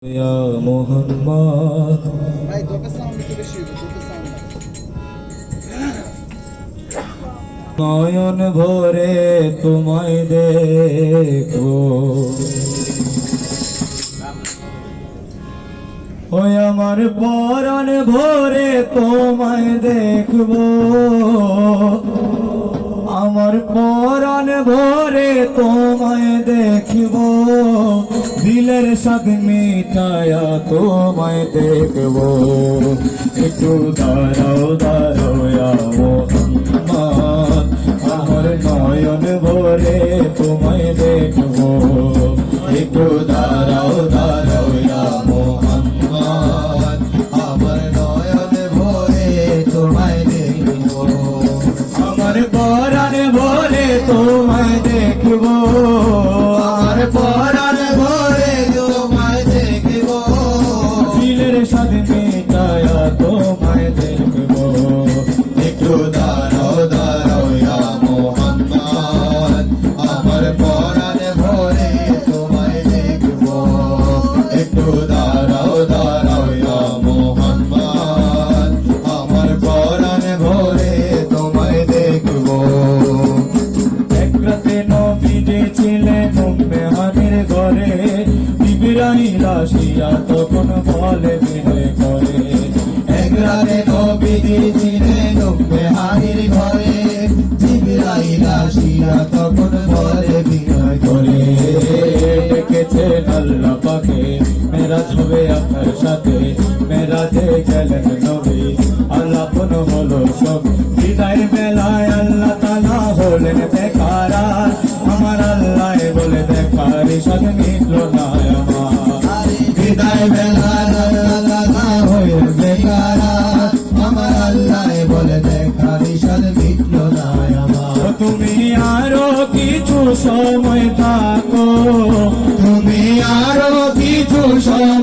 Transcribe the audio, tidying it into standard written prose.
ইয়া মুহাম্মদ ভাই দুটো সাউন্ড একটু বেশি হবে, দুটো সাউন্ড নয়ন ভরে তোমায় দেখো, ওই আমার পরাণ ভরে তোমায় দেখবো, আমার পরাণ ভরে তোমায় দেখবো, দিলের সাথ মিটায়া তোমায় দেখবো। একটু দাঁড়াও দাঁড়াও ইয়া মুহাম্মদ, আমার নয়ন ভরে তোমায় দেখবো। একটু দাঁড়াও দাঁড়াও ইয়া মুহাম্মদ, আমার নয়ন ভরে তোমায় দেখবো, আমার পরাণ ভরে তোমায় দেখবো, আমার পরাণ ভরে তোমায় দেখবো, দিলের সাথে মেটায়া তোমায় দেখবো। একটু দাঁড়াও দাঁড়াও ইয়া মুহাম্মদ, আমার পরাণ ভরে তোমায় দেখবো। একটু দাঁড়াও দাঁড়াও ইয়া মুহাম্মদ, আমার পরাণ ভরে তোমায় দেখবো। এক রাতে নবী ছিলেন উম্মেহানের ঘরে, জিবরাইল আসিয়া তখন বলে বিনয় করে। এক রাতে নবী ছিলেন উম্মেহানের ঘরে, জিবরাইল আসিয়া তখন বলে বিনয় করে। ডেকেছেন আল্লাহ পাকে, মেরাজ হবে আপনার সাথে, মেরাজে গেলেন নবী, আল্লাপন হলো সব। বিদায়ের বেলায় আল্লাহ তাআলা হলেন বেকারা, আমার আল্লাহ বলে দেখার সাথ মিটল না আমার। বিদায় বেলায় আল্লাহ তাআলা হলেন বেকারা, আমার আল্লাহ বলে দেখার সাথ মিটল না আমার। তুমি আরো কিছু সময় থাকো, তুমি আরো কিছু সময়